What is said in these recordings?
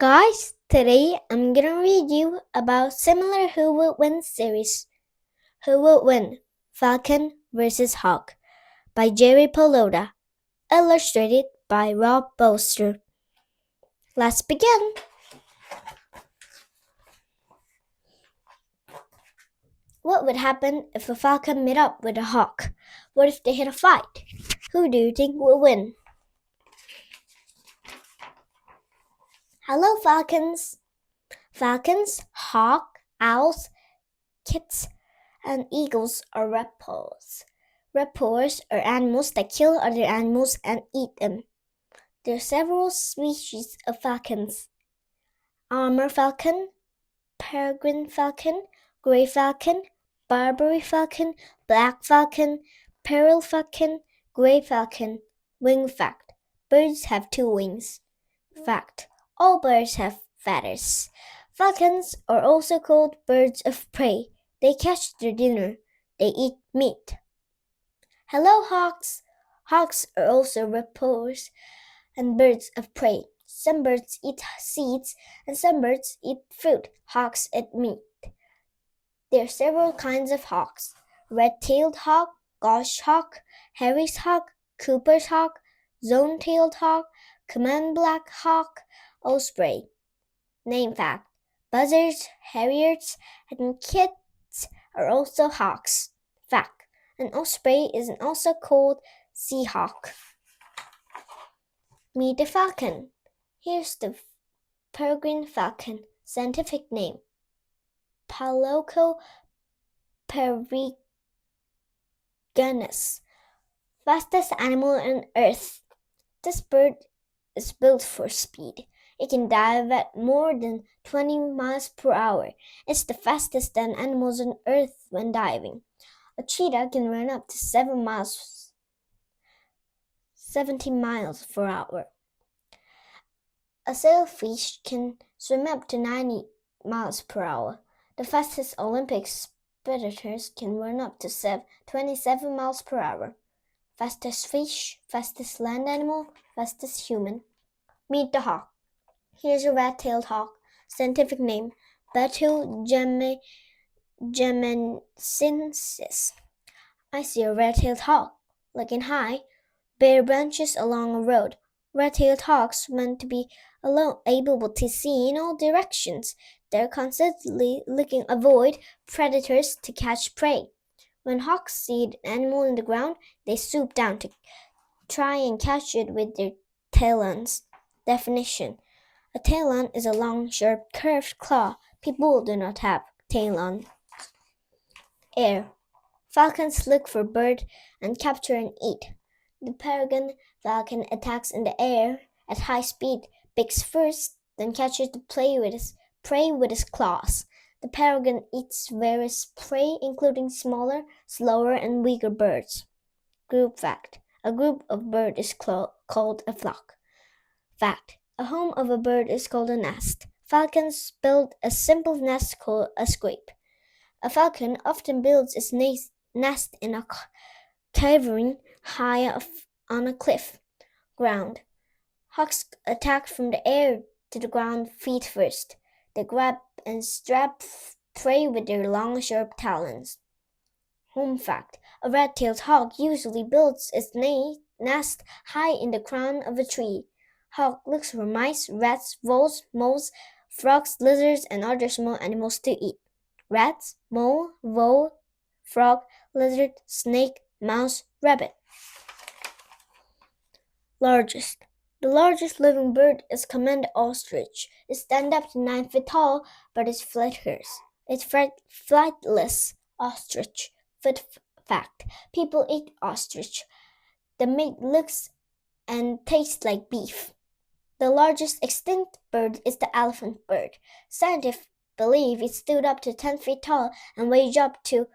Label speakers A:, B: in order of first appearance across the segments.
A: Guys, today I'm gonna read you about similar Who Will Win series. Who Will Win? Falcon vs. Hawk by Jerry Pelota, illustrated by Rob Bolster. Let's begin. What would happen if a falcon met up with a hawk? What if they had a fight? Who do you think will win? Hello, falcons. Falcons, hawk, owls, kits, and eagles are reptiles. Reptiles are animals that kill other animals and eat them. There are several species of falcons: armor falcon, peregrine falcon, gray falcon, Barbary falcon, black falcon, pearl falcon, gray falcon. Wing fact: birds have two wings. Fact: all birds have feathers. Falcons are also called birds of prey. They catch their dinner. They eat meat. Hello, hawks. Hawks are also reptiles and birds of prey. Some birds eat seeds and some birds eat fruit. Hawks eat meat. There are several kinds of hawks: red-tailed hawk, goshawk, Harry's hawk, Cooper's hawk, zone-tailed hawk, common black hawk, osprey. Name fact: buzzards, harriers, and kits are also hawks. Fact: an osprey is also called seahawk. Meet the falcon. Here's the peregrine falcon. Scientific name: Paloco peregrinus. Fastest animal on earth. This bird is built for speed. It can dive at more than 20 miles per hour. It's the fastest of animals on earth when diving. A cheetah can run up to 70 miles per hour. A sailfish can swim up to 90 miles per hour. The fastest Olympic spectators can run up to 27 miles per hour. Fastest fish, fastest land animal, fastest human. Meet the hawk. Here's a red-tailed hawk. Scientific name: Batu gemenensis. I see a red-tailed hawk, looking high, bare branches along a road. Red-tailed hawks meant to be able to see in all directions. They're constantly looking to avoid predators to catch prey. When hawks see an animal in the ground, they swoop down to try and catch it with their talons. Definition: a talon is a long, sharp, curved claw. People do not have talons. Air. Falcons look for bird and capture and eat. The peregrine falcon attacks in the air at high speed, picks first, then catches the prey with his claws. The peregrine eats various prey, including smaller, slower, and weaker birds. Group fact: a group of birds is called a flock. Fact: a home of a bird is called a nest. Falcons build a simple nest called a scrape. A falcon often builds its nest in a cavern high up on a cliff ground. Hawks attack from the air to the ground feet first. They grab and strap prey with their long, sharp talons. Home fact: a red-tailed hawk usually builds its nest high in the crown of a tree. Hawk looks for mice, rats, voles, moles, frogs, lizards, and other small animals to eat. Rats, mole, vole, frog, lizard, snake, mouse, rabbit. Largest. The largest living bird is common ostrich. It stands up to 9 feet tall, but it's flightless. It's flightless ostrich. Fact: people eat ostrich. The meat looks and tastes like beef. The largest extinct bird is the elephant bird. Scientists believe it stood up to 10 feet tall and weighed up to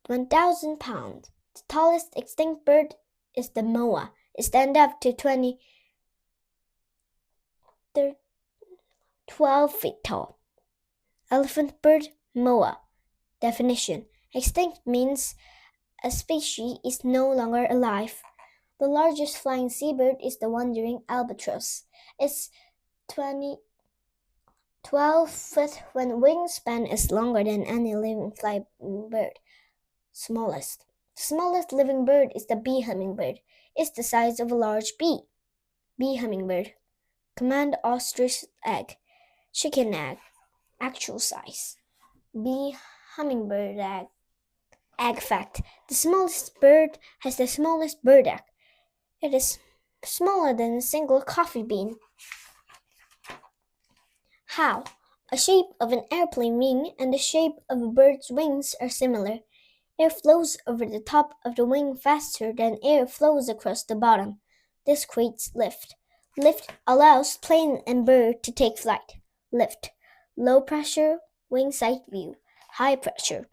A: 1,000 pounds. The tallest extinct bird is the moa. It stands up to 12 feet tall. Elephant bird, moa. Definition: extinct means a species is no longer alive. The largest flying seabird is the wandering albatross. Its 20 12 foot when wingspan is longer than any living flying bird. Smallest. The smallest living bird is the bee hummingbird. It's the size of a large bee. Bee hummingbird. Command ostrich egg. Chicken egg. Actual size. Bee hummingbird egg. Egg fact. The smallest bird has the smallest bird egg. It is smaller than a single coffee bean. How? A shape of an airplane wing and the shape of a bird's wings are similar. Air flows over the top of the wing faster than air flows across the bottom. This creates lift. Lift allows plane and bird to take flight. Lift. Low pressure, wing side view. High pressure,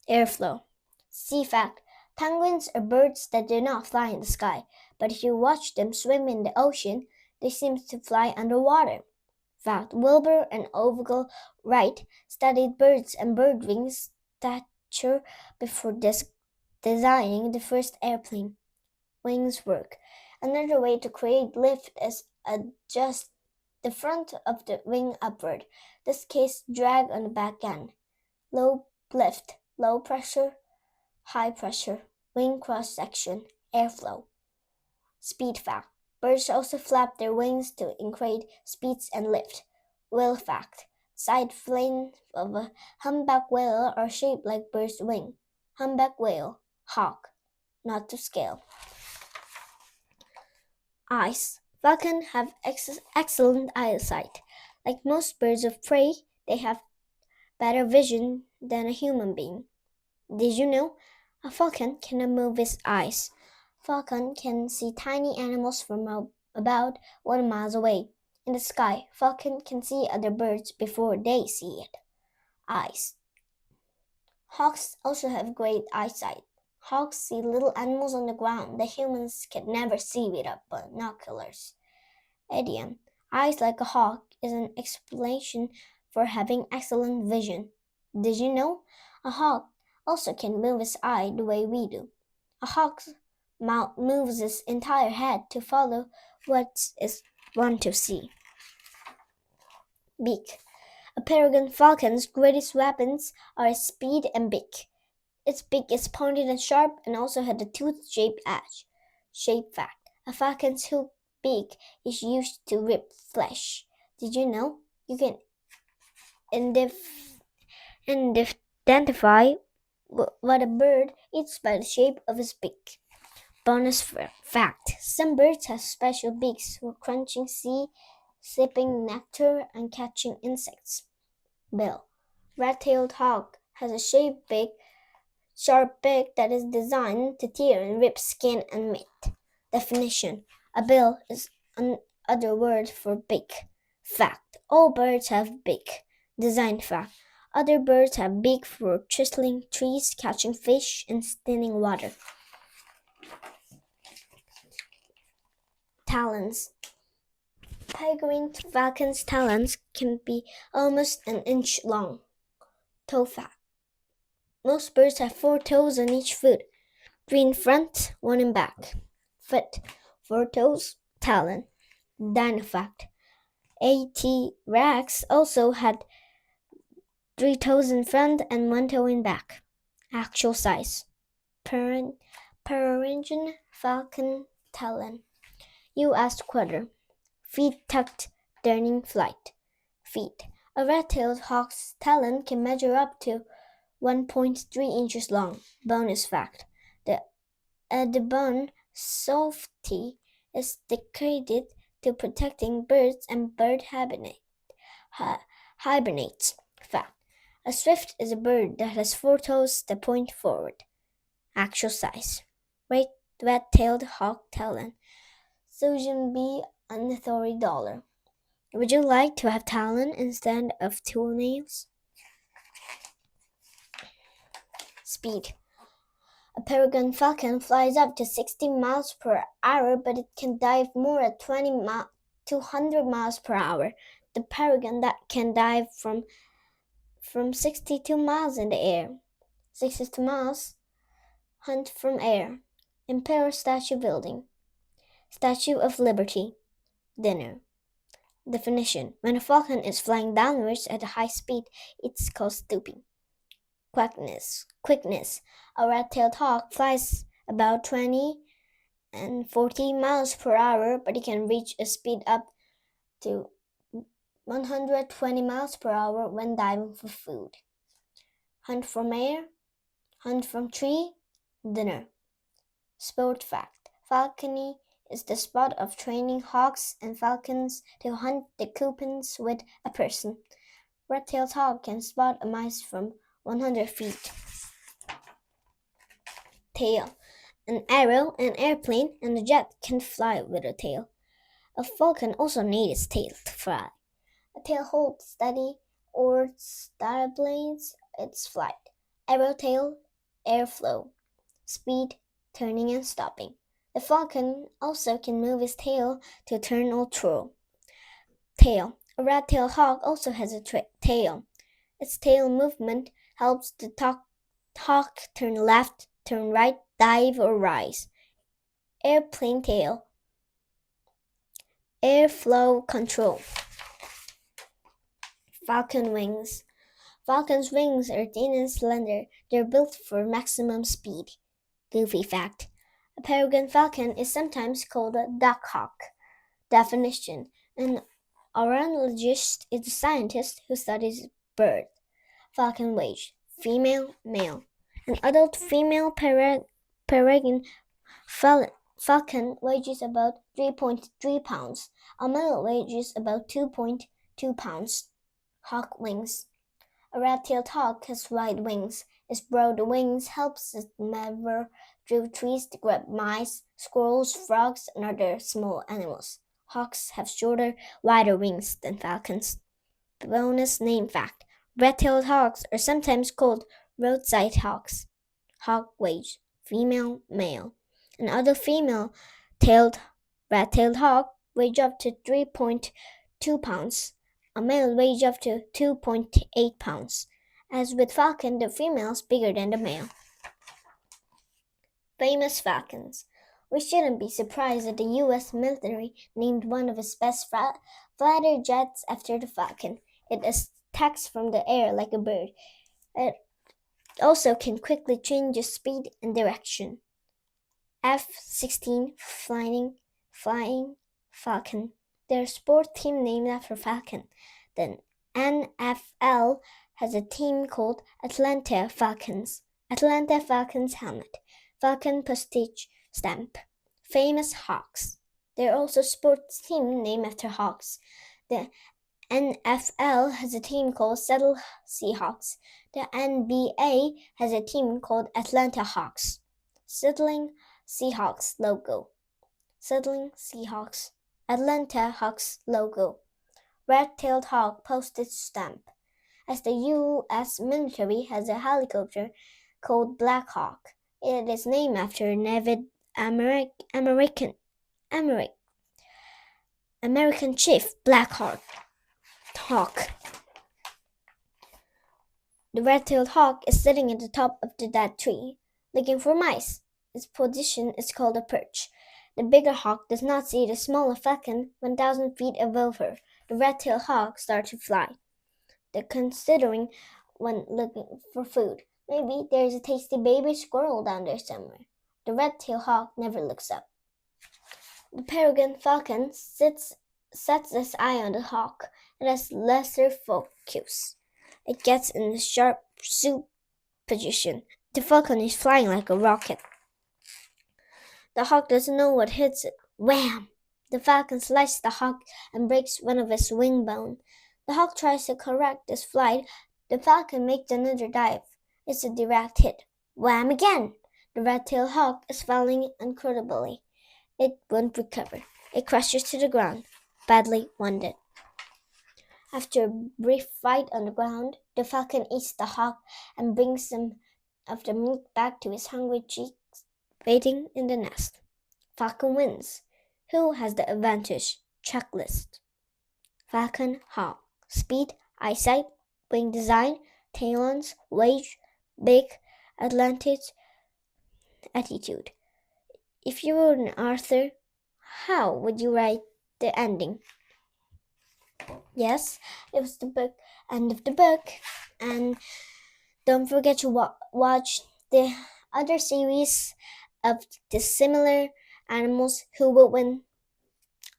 A: airflow. Sea fact. Penguins are birds that do not fly in the sky, but if you watch them swim in the ocean, they seem to fly underwater. Fact. Wilbur and Orville Wright studied birds and bird wing stature before designing the first airplane. Wings work. Another way to create lift is adjust the front of the wing upward. This case drag on the back end. Low lift, low pressure, high pressure, wing cross section, airflow. Speed fact. Birds also flap their wings to increase speeds and lift. Whale fact. Side fins of a humpback whale are shaped like bird's wing. Humpback whale, hawk, not to scale. Eyes. Falcons have excellent eyesight. Like most birds of prey, they have better vision than a human being. Did you know a falcon cannot move its eyes? Falcon can see tiny animals from about 1 mile away. In the sky, falcon can see other birds before they see it. Eyes. Hawks also have great eyesight. Hawks see little animals on the ground that humans can never see without binoculars. Idiom. Eyes like a hawk is an explanation for having excellent vision. Did you know a hawk also can move its eye the way we do? A hawk's mouth moves its entire head to follow what it wants to see. Beak. A peregrine falcon's greatest weapons are its speed and beak. Its beak is pointed and sharp and also has a tooth-shaped edge. Shape fact. A falcon's hooked beak is used to rip flesh. Did you know you can identify what a bird eats by the shape of its beak? Bonus fact. Some birds have special beaks for crunching seed, sipping nectar, and catching insects. Bill. Red-tailed hawk has a shaped beak, sharp beak that is designed to tear and rip skin and meat. Definition. A bill is another word for beak. Fact. All birds have beak. Design fact. Other birds have beak for chiseling trees, catching fish, and stealing water. Talons. Peregrine falcon's talons can be almost an inch long. Toe fact. Most birds have 4 toes on each foot, 3 in front, 1 in back. Foot, 4 toes, talon. Dino fact. A.T. Rex also had 3 toes in front and 1 toe in back. Actual size. Peregrine falcon talon. U.S. quarter. Feet tucked during flight. Feet. A red-tailed hawk's talon can measure up to 1.3 inches long. Bonus fact. The Audubon softy is dedicated to protecting birds and bird hibernates. Fact. A swift is a bird that has 4 toes that point forward. Actual size. Red-tailed hawk talon. Sojourn on the $30. Would you like to have talon instead of toenails? Speed. A peregrine falcon flies up to 60 miles per hour, but it can dive more at 200 miles per hour. The peregrine that can dive from 62 miles in the air. 62 miles hunt from air. Empire Statue Building. Statue of Liberty. Dinner. Definition. When a falcon is flying downwards at a high speed, it's called stooping. Quickness. A red-tailed hawk flies about 20 and 40 miles per hour, but it can reach a speed up to 120 miles per hour when diving for food. Hunt from air, hunt from tree, dinner. Sport fact. Falconry is the sport of training hawks and falcons to hunt the coupons with a person. Red-tailed hawk can spot a mouse from 100 feet. Tail. An arrow, an airplane, and a jet can fly with a tail. A falcon also needs its tail to fly. A tail holds steady or stabilizes its flight. Arrow tail, airflow, speed, turning and stopping. The falcon also can move its tail to turn or throw. Tail. A red-tailed hawk also has a tail. Its tail movement helps the hawk turn left, turn right, dive, or rise. Airplane tail. Airflow control. Falcon wings. Falcon's wings are thin and slender. They're built for maximum speed. Goofy fact. A peregrine falcon is sometimes called a duck hawk. Definition. An ornithologist is a scientist who studies birds. Falcon weight. Female, male. An adult female peregrine falcon weighs about 3.3 pounds. A male weighs about 2.2 pounds. Hawk wings. A red-tailed hawk has wide wings. Its broad wings helps it maneuver through trees to grab mice, squirrels, frogs, and other small animals. Hawks have shorter, wider wings than falcons. Bonus name fact. Red-tailed hawks are sometimes called roadside hawks. Hawk weight. Female, male. An adult female-tailed red-tailed hawk weighs up to 3.2 pounds. A male weighs up to 2.8 pounds. As with falcon, the female is bigger than the male. Famous falcons. We shouldn't be surprised that the U.S. military named one of its best fighter jets after the falcon. It attacks from the air like a bird. It also can quickly change its speed and direction. F-16 Flying Falcon. Their sport team named after Falcon. The NFL has a team called Atlanta Falcons. Atlanta Falcons helmet. Falcon postage stamp. Famous hawks. There are also sports team named after hawks. The NFL has a team called Seattle Seahawks. The NBA has a team called Atlanta Hawks. Seattle Seahawks logo. Seattle Seahawks. Atlanta Hawks logo. Red-tailed hawk postage stamp. As the U.S. military has a helicopter called Black Hawk. It is named after a Native American chief, Black Hawk. The red-tailed hawk is sitting at the top of the dead tree, looking for mice. Its position is called a perch. The bigger hawk does not see the smaller falcon 1,000 feet above her. The red-tailed hawk starts to fly. They're considering when looking for food. Maybe there's a tasty baby squirrel down there somewhere. The red-tailed hawk never looks up. The peregrine falcon sets its eye on the hawk. It has lesser focus. It gets in a sharp swoop position. The falcon is flying like a rocket. The hawk doesn't know what hits it. Wham! The falcon slices the hawk and breaks one of its wing bone. The hawk tries to correct its flight. The falcon makes another dive. It's a direct hit. Wham again! The red-tailed hawk is falling incredibly. It won't recover. It crashes to the ground, badly wounded. After a brief fight on the ground, the falcon eats the hawk and brings some of the meat back to his hungry cheeks, waiting in the nest. Falcon wins. Who has the advantage? Checklist. Falcon, hawk. Speed, eyesight, wing design, talons, weight, beak, advantage, attitude. If you were an author, How would you write the ending? Yes, it was the book, end of the book. And don't forget to watch the other series of the similar animals who will win.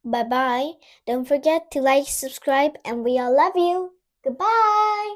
A: Bye bye. Don't forget to like, subscribe, and we all love you. Goodbye.